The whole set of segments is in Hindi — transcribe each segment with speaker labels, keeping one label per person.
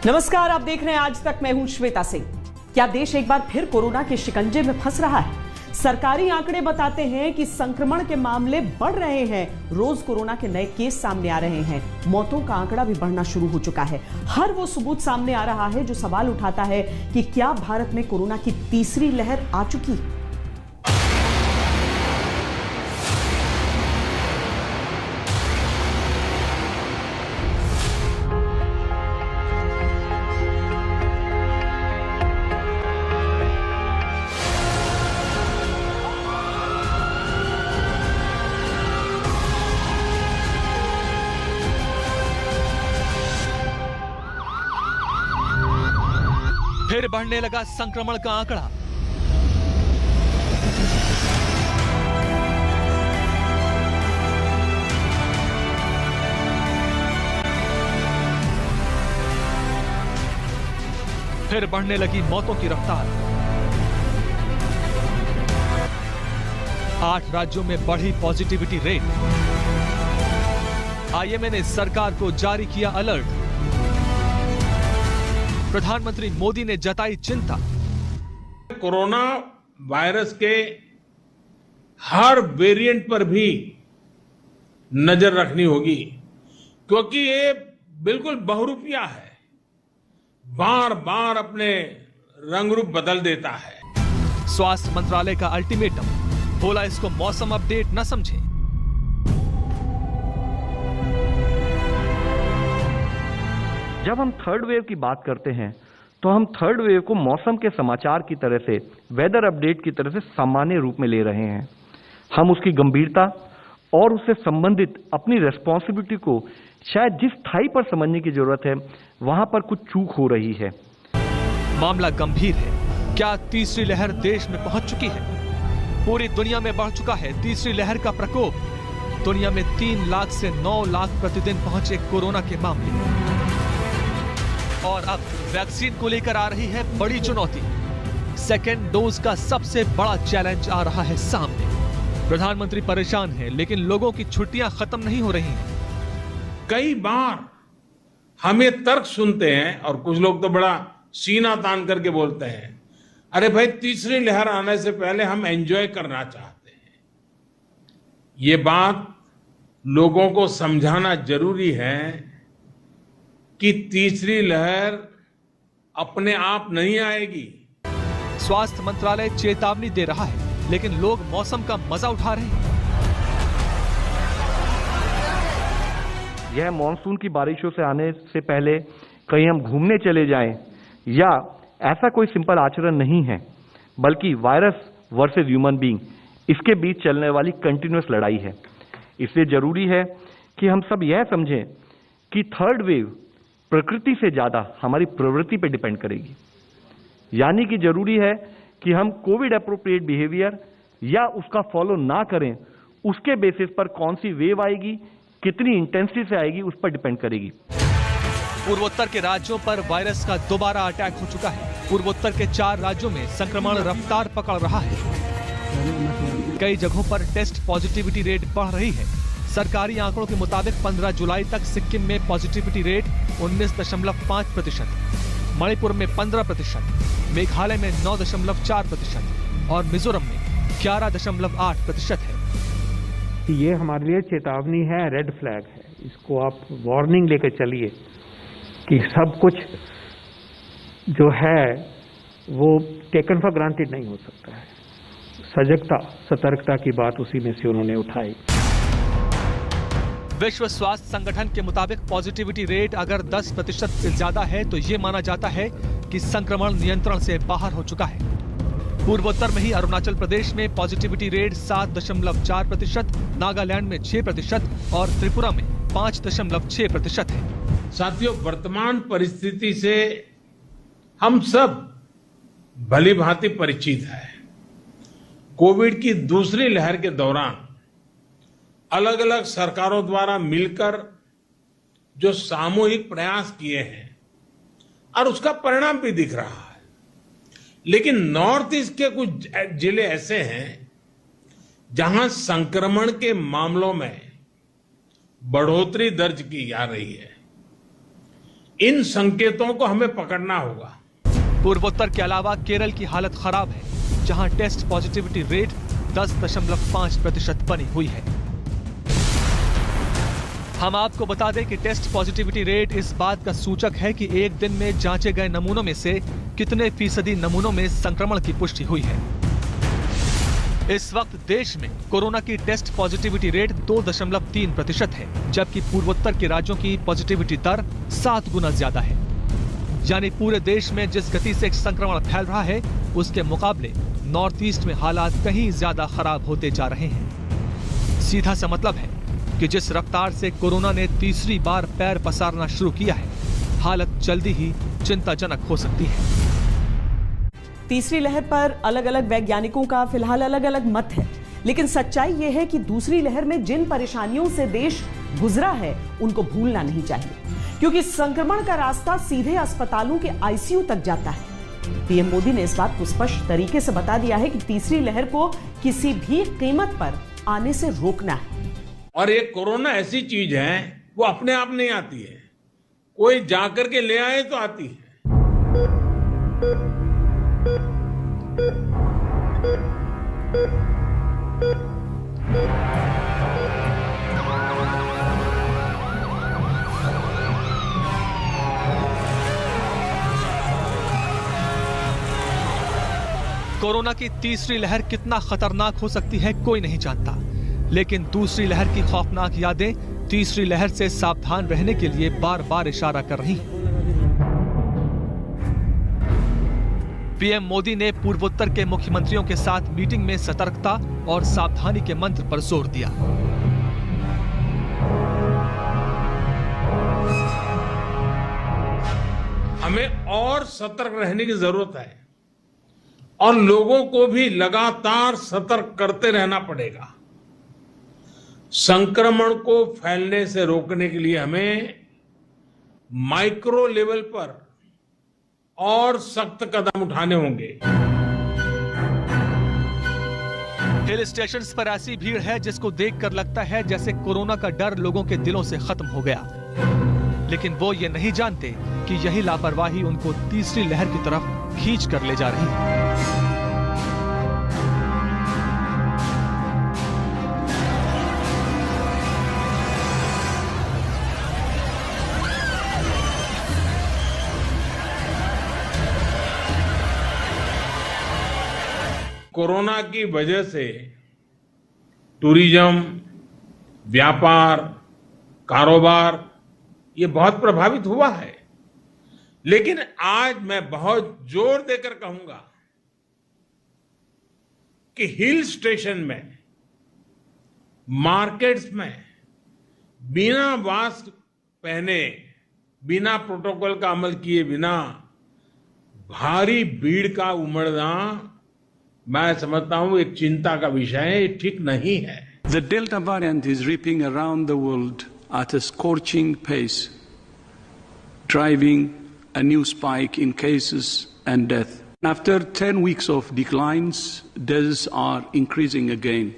Speaker 1: नमस्कार, आप देख रहे हैं आज तक। मैं हूं श्वेता सिंह। क्या देश एक बार फिर कोरोना के शिकंजे में फंस रहा है? सरकारी आंकड़े बताते हैं कि संक्रमण के मामले बढ़ रहे हैं। रोज कोरोना के नए केस सामने आ रहे हैं। मौतों का आंकड़ा भी बढ़ना शुरू हो चुका है। हर वो सबूत सामने आ रहा है जो सवाल उठाता है कि क्या भारत में कोरोना की तीसरी लहर आ चुकी?
Speaker 2: फिर बढ़ने लगा संक्रमण का आंकड़ा। फिर बढ़ने लगी मौतों की रफ्तार। 8 राज्यों में बढ़ी पॉजिटिविटी रेट। आईएमए ने सरकार को जारी किया अलर्ट। प्रधानमंत्री मोदी ने जताई चिंता।
Speaker 3: कोरोना वायरस के हर वेरिएंट पर भी नजर रखनी होगी, क्योंकि ये बिल्कुल बहुरूपिया है, बार बार अपने रंग रूप बदल देता है।
Speaker 2: स्वास्थ्य मंत्रालय का अल्टीमेटम, बोला इसको मौसम अपडेट न समझें।
Speaker 4: जब हम थर्ड वेव की बात करते हैं तो हम थर्ड वेव को मौसम के समाचार की तरह से, वेदर अपडेट की तरह से सामान्य रूप में ले रहे हैं। हम उसकी गंभीरता और उससे संबंधित अपनी रेस्पॉन्सिबिलिटी को शायद जिस स्थाई पर समझने की जरूरत है, वहां पर कुछ चूक हो रही है।
Speaker 2: मामला गंभीर है। क्या तीसरी लहर देश में पहुंच चुकी है? पूरी दुनिया में बढ़ चुका है तीसरी लहर का प्रकोप। दुनिया में 3 लाख से 9 लाख प्रतिदिन पहुंचे कोरोना के मामले। और अब वैक्सीन को लेकर आ रही है बड़ी चुनौती। सेकेंड डोज का सबसे बड़ा चैलेंज आ रहा है सामने। प्रधानमंत्री परेशान हैं, लेकिन लोगों की छुट्टियां खत्म नहीं हो रही हैं।
Speaker 3: कई बार हम ये तर्क सुनते हैं और कुछ लोग तो बड़ा सीना तान करके बोलते हैं, अरे भाई, तीसरी लहर आने से पहले हम एंजॉय करना चाहते हैं। ये बात लोगों को समझाना जरूरी है कि तीसरी लहर अपने आप नहीं आएगी।
Speaker 2: स्वास्थ्य मंत्रालय चेतावनी दे रहा है, लेकिन लोग मौसम का मजा उठा रहे हैं।
Speaker 4: यह मॉनसून की बारिशों से आने से पहले कहीं हम घूमने चले जाएं, या ऐसा कोई सिंपल आचरण नहीं है, बल्कि वायरस वर्सेस ह्यूमन बीइंग, इसके बीच चलने वाली कंटिन्यूअस लड़ाई है। इसलिए जरूरी है कि हम सब यह समझें कि थर्ड वेव प्रकृति से ज्यादा हमारी प्रवृत्ति पर डिपेंड करेगी। यानी कि जरूरी है कि हम कोविड एप्रोप्रिएट बिहेवियर या उसका फॉलो ना करें। उसके बेसिस पर कौन सी वेव आएगी, कितनी इंटेंसिटी से आएगी, उस पर डिपेंड करेगी।
Speaker 2: पूर्वोत्तर के राज्यों पर वायरस का दोबारा अटैक हो चुका है। पूर्वोत्तर के 4 राज्यों में संक्रमण रफ्तार पकड़ रहा है। कई जगहों पर टेस्ट पॉजिटिविटी रेट बढ़ रही है। सरकारी आंकड़ों के मुताबिक 15 जुलाई तक सिक्किम में पॉजिटिविटी रेट 19.5%, मणिपुर में 15%, मेघालय में 9.4% और मिजोरम में 11.8% है।
Speaker 5: ये हमारे लिए चेतावनी है, रेड फ्लैग है। इसको आप वार्निंग लेकर चलिए कि सब कुछ जो है वो टेकन फॉर ग्रांटेड नहीं हो सकता है। सजगता, सतर्कता की बात उसी में से उन्होंने उठाई।
Speaker 2: विश्व स्वास्थ्य संगठन के मुताबिक पॉजिटिविटी रेट अगर 10% से ज्यादा है तो ये माना जाता है कि संक्रमण नियंत्रण से बाहर हो चुका है। पूर्वोत्तर में ही अरुणाचल प्रदेश में पॉजिटिविटी रेट 7.4%, नागालैंड में 6% और त्रिपुरा में 5.6% है।
Speaker 3: साथियों, वर्तमान परिस्थिति से हम सब भली भांति परिचित हैं। कोविड की दूसरी लहर के दौरान अलग अलग सरकारों द्वारा मिलकर जो सामूहिक प्रयास किए हैं और उसका परिणाम भी दिख रहा है। लेकिन नॉर्थ ईस्ट के कुछ जिले ऐसे हैं जहां संक्रमण के मामलों में बढ़ोतरी दर्ज की जा रही है। इन संकेतों को हमें पकड़ना होगा।
Speaker 2: पूर्वोत्तर के अलावा केरल की हालत खराब है, जहां टेस्ट पॉजिटिविटी रेट 10.5% बनी हुई है। हम आपको बता दें कि टेस्ट पॉजिटिविटी रेट इस बात का सूचक है कि एक दिन में जांचे गए नमूनों में से कितने फीसदी नमूनों में संक्रमण की पुष्टि हुई है। इस वक्त देश में कोरोना की टेस्ट पॉजिटिविटी रेट 2.3% है, जबकि पूर्वोत्तर के राज्यों की पॉजिटिविटी दर 7 गुना ज्यादा है। यानी पूरे देश में जिस गति से संक्रमण फैल रहा है, उसके मुकाबले नॉर्थ ईस्ट में हालात कहीं ज्यादा खराब होते जा रहे हैं। सीधा सा मतलब है कि जिस रफ्तार से कोरोना ने तीसरी बार पैर पसारना शुरू किया है, हालत जल्दी ही चिंताजनक हो सकती है।
Speaker 1: तीसरी लहर पर अलग अलग वैज्ञानिकों का फिलहाल अलग अलग मत है, लेकिन सच्चाई यह है कि दूसरी लहर में जिन परेशानियों से देश गुजरा है, उनको भूलना नहीं चाहिए, क्योंकि संक्रमण का रास्ता सीधे अस्पतालों के आईसीयू तक जाता है। पीएम मोदी ने इस बात को स्पष्ट तरीके से बता दिया है कि तीसरी लहर को किसी भी कीमत पर आने से रोकना है।
Speaker 3: और ये कोरोना ऐसी चीज है, वो अपने आप नहीं आती है, कोई जाकर के ले आए तो आती है।
Speaker 2: कोरोना की तीसरी लहर कितना खतरनाक हो सकती है, कोई नहीं जानता, लेकिन दूसरी लहर की खौफनाक यादें तीसरी लहर से सावधान रहने के लिए बार बार इशारा कर रही हैं। पीएम मोदी ने पूर्वोत्तर के मुख्यमंत्रियों के साथ मीटिंग में सतर्कता और सावधानी के मंत्र पर जोर दिया।
Speaker 3: हमें और सतर्क रहने की जरूरत है और लोगों को भी लगातार सतर्क करते रहना पड़ेगा। संक्रमण को फैलने से रोकने के लिए हमें माइक्रो लेवल पर और सख्त कदम उठाने होंगे।
Speaker 2: हिल स्टेशंस पर ऐसी भीड़ है जिसको देखकर लगता है जैसे कोरोना का डर लोगों के दिलों से खत्म हो गया, लेकिन वो ये नहीं जानते कि यही लापरवाही उनको तीसरी लहर की तरफ खींच कर ले जा रही है।
Speaker 3: कोरोना की वजह से टूरिज्म, व्यापार, कारोबार ये बहुत प्रभावित हुआ है, लेकिन आज मैं बहुत जोर देकर कहूंगा कि हिल स्टेशन में, मार्केट्स में बिना मास्क पहने, बिना प्रोटोकॉल का अमल किए बिना भारी भीड़ का उमड़ना, मैं समझता हूं एक चिंता का विषय है, ठीक नहीं है।
Speaker 6: The Delta variant is ripping around the world at a scorching pace, driving a new spike in cases and death. After 10 weeks of declines, deaths are increasing again.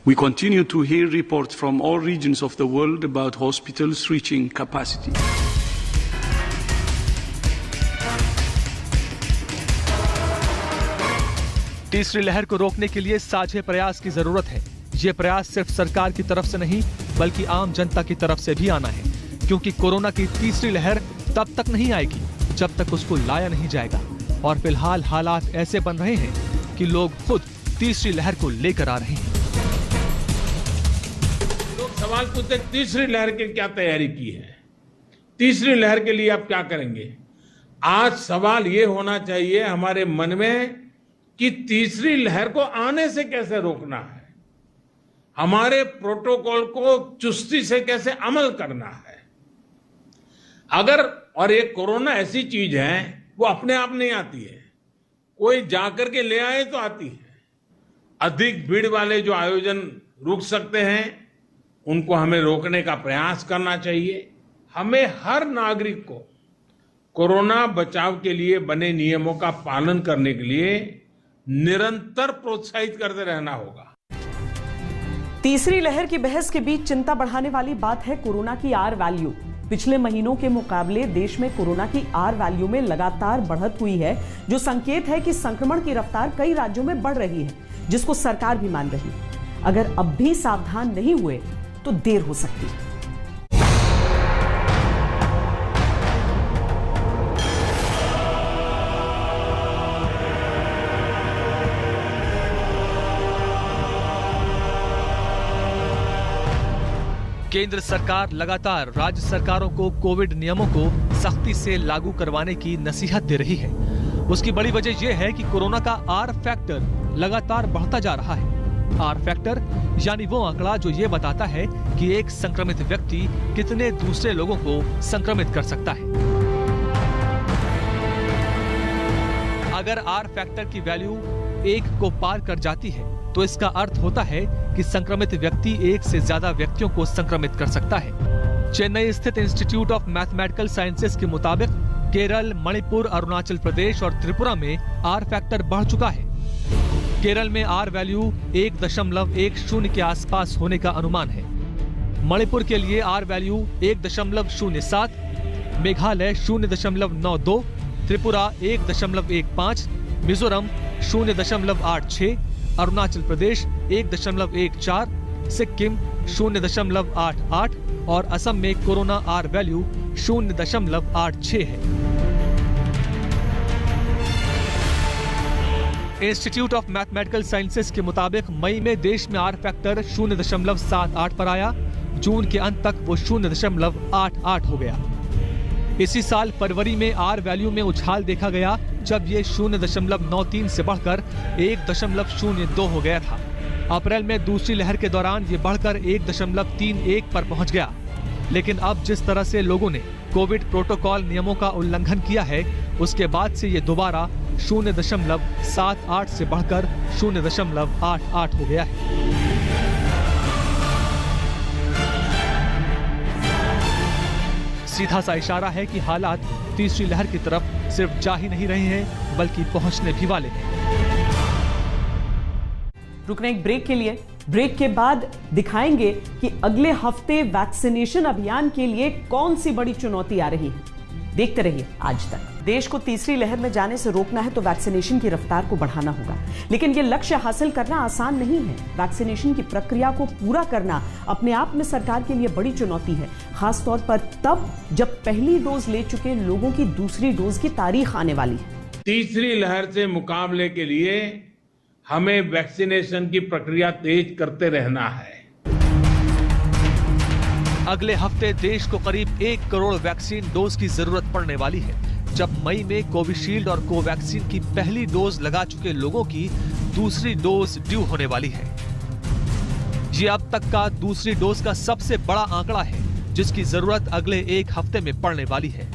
Speaker 6: We continue to hear reports from all regions of the world about hospitals reaching capacity.
Speaker 2: तीसरी लहर को रोकने के लिए साझे प्रयास की जरूरत है। ये प्रयास सिर्फ सरकार की तरफ से नहीं, बल्कि आम जनता की तरफ से भी आना है, क्योंकि कोरोना की तीसरी लहर तब तक नहीं आएगी जब तक उसको लाया नहीं जाएगा। और फिलहाल हालात ऐसे बन रहे हैं कि लोग खुद तीसरी लहर को लेकर आ रहे हैं।
Speaker 3: लोग सवाल पूछते, तीसरी लहर की क्या तैयारी की है, तीसरी लहर के लिए आप क्या करेंगे? आज सवाल ये होना चाहिए हमारे मन में कि तीसरी लहर को आने से कैसे रोकना है, हमारे प्रोटोकॉल को चुस्ती से कैसे अमल करना है। अगर, और ये कोरोना ऐसी चीज है, वो अपने आप नहीं आती है, कोई जाकर के ले आए तो आती है। अधिक भीड़ वाले जो आयोजन रुक सकते हैं, उनको हमें रोकने का प्रयास करना चाहिए। हमें हर नागरिक को कोरोना बचाव के लिए बने नियमों का पालन करने के लिए निरंतर प्रोत्साहित करते रहना होगा।
Speaker 1: तीसरी लहर की बहस के बीच चिंता बढ़ाने वाली बात है कोरोना की आर वैल्यू। पिछले महीनों के मुकाबले देश में कोरोना की आर वैल्यू में लगातार बढ़त हुई है, जो संकेत है कि संक्रमण की रफ्तार कई राज्यों में बढ़ रही है, जिसको सरकार भी मान रही है। अगर अब भी सावधान नहीं हुए तो देर हो सकती है।
Speaker 2: केंद्र सरकार लगातार राज्य सरकारों को कोविड नियमों को सख्ती से लागू करवाने की नसीहत दे रही है। उसकी बड़ी वजह यह है कि कोरोना का आर फैक्टर लगातार बढ़ता जा रहा है। आर फैक्टर यानी वो आंकड़ा जो ये बताता है कि एक संक्रमित व्यक्ति कितने दूसरे लोगों को संक्रमित कर सकता है। अगर आर फैक्टर की वैल्यू 1 को पार कर जाती है तो इसका अर्थ होता है कि संक्रमित व्यक्ति एक से ज्यादा व्यक्तियों को संक्रमित कर सकता है। चेन्नई स्थित इंस्टीट्यूट ऑफ मैथमेटिकल साइंसेज के मुताबिक केरल, मणिपुर, अरुणाचल प्रदेश और त्रिपुरा में आर फैक्टर बढ़ चुका है। केरल में आर वैल्यू 1.10 के आसपास होने का अनुमान है। मणिपुर के लिए आर वैल्यू 1.07, मेघालय 0.92, त्रिपुरा 1.15, मिजोरम 0.86, अरुणाचल प्रदेश 1.14, सिक्किम 0.88 और असम में कोरोना आर वैल्यू 0.86 है। इंस्टीट्यूट ऑफ मैथमेटिकल साइंसेज के मुताबिक मई में देश में आर फैक्टर 0.78 पर आया। जून के अंत तक वो 0.88 हो गया। इसी साल फरवरी में आर वैल्यू में उछाल देखा गया, जब ये 0.93 से बढ़कर 1.02 हो गया था। अप्रैल में दूसरी लहर के दौरान ये बढ़कर 1.31 पर पहुंच गया। लेकिन अब जिस तरह से लोगों ने कोविड प्रोटोकॉल नियमों का उल्लंघन किया है, उसके बाद से ये दोबारा 0.78 से बढ़कर 0.88 हो गया है। सीधा सा इशारा है कि हालात तीसरी लहर की तरफ सिर्फ जा ही नहीं रहे हैं, बल्कि पहुंचने भी वाले हैं।
Speaker 1: रुकने एक ब्रेक के लिए। ब्रेक के बाद दिखाएंगे कि अगले हफ्ते वैक्सीनेशन अभियान के लिए कौन सी बड़ी चुनौती आ रही है। देखते रहिए आज तक। देश को तीसरी लहर में जाने से रोकना है तो वैक्सीनेशन की रफ्तार को बढ़ाना होगा, लेकिन ये लक्ष्य हासिल करना आसान नहीं है। वैक्सीनेशन की प्रक्रिया को पूरा करना अपने आप में सरकार के लिए बड़ी चुनौती है, खासतौर पर तब जब पहली डोज ले चुके लोगों की दूसरी डोज की तारीख आने वाली है।
Speaker 3: तीसरी लहर से मुकाबले के लिए हमें वैक्सीनेशन की प्रक्रिया तेज करते रहना है।
Speaker 2: अगले हफ्ते देश को करीब 1 करोड़ वैक्सीन डोज की जरूरत पड़ने वाली है, जब मई में कोविशील्ड और कोवैक्सीन की पहली डोज लगा चुके लोगों की दूसरी डोज ड्यू होने वाली है। ये अब तक का दूसरी डोज का सबसे बड़ा आंकड़ा है, जिसकी जरूरत अगले 1 हफ्ते में पड़ने वाली है।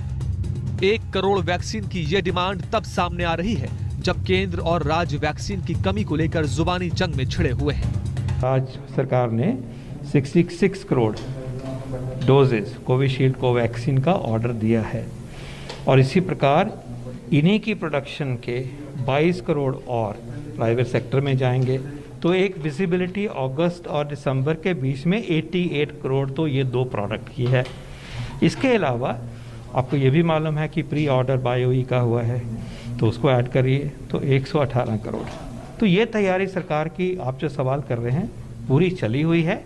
Speaker 2: 1 करोड़ वैक्सीन की ये डिमांड तब सामने आ रही है जब केंद्र और राज्य वैक्सीन की कमी को लेकर जुबानी जंग में छिड़े हुए हैं।
Speaker 5: आज सरकार ने 66 करोड़ डोजेज कोविशील्ड कोवैक्सीन का ऑर्डर दिया है और इसी प्रकार इन्हीं की प्रोडक्शन के 22 करोड़ और प्राइवेट सेक्टर में जाएंगे, तो एक विजिबिलिटी अगस्त और दिसंबर के बीच में 88 करोड़ तो ये 2 प्रोडक्ट की है। इसके अलावा आपको ये भी मालूम है कि प्री ऑर्डर बायोई का हुआ है, तो उसको ऐड करिए तो 118 करोड़। तो ये तैयारी सरकार की, आप जो सवाल कर रहे हैं, पूरी चली हुई है।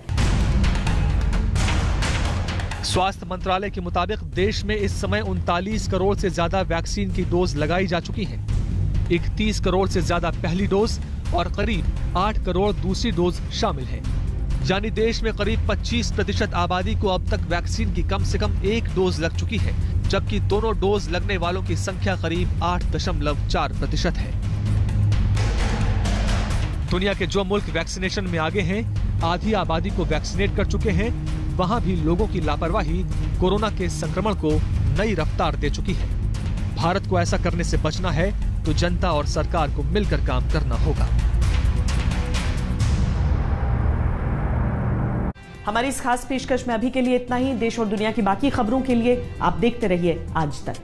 Speaker 2: स्वास्थ्य मंत्रालय के मुताबिक देश में इस समय 39 करोड़ से ज्यादा वैक्सीन की डोज लगाई जा चुकी हैं। 31 करोड़ से ज्यादा पहली डोज और करीब 8 करोड़ दूसरी डोज शामिल है। यानी देश में करीब 25% आबादी को अब तक वैक्सीन की कम से कम 1 डोज लग चुकी है, जबकि दोनों डोज लगने वालों की संख्या करीब 8.4% है। दुनिया के जो मुल्क वैक्सीनेशन में आगे हैं, आधी आबादी को वैक्सीनेट कर चुके हैं, वहां भी लोगों की लापरवाही कोरोना के संक्रमण को नई रफ्तार दे चुकी है। भारत को ऐसा करने से बचना है तो जनता और सरकार को मिलकर काम करना होगा।
Speaker 1: हमारी इस खास पेशकश में अभी के लिए इतना ही। देश और दुनिया की बाकी खबरों के लिए आप देखते रहिए आज तक।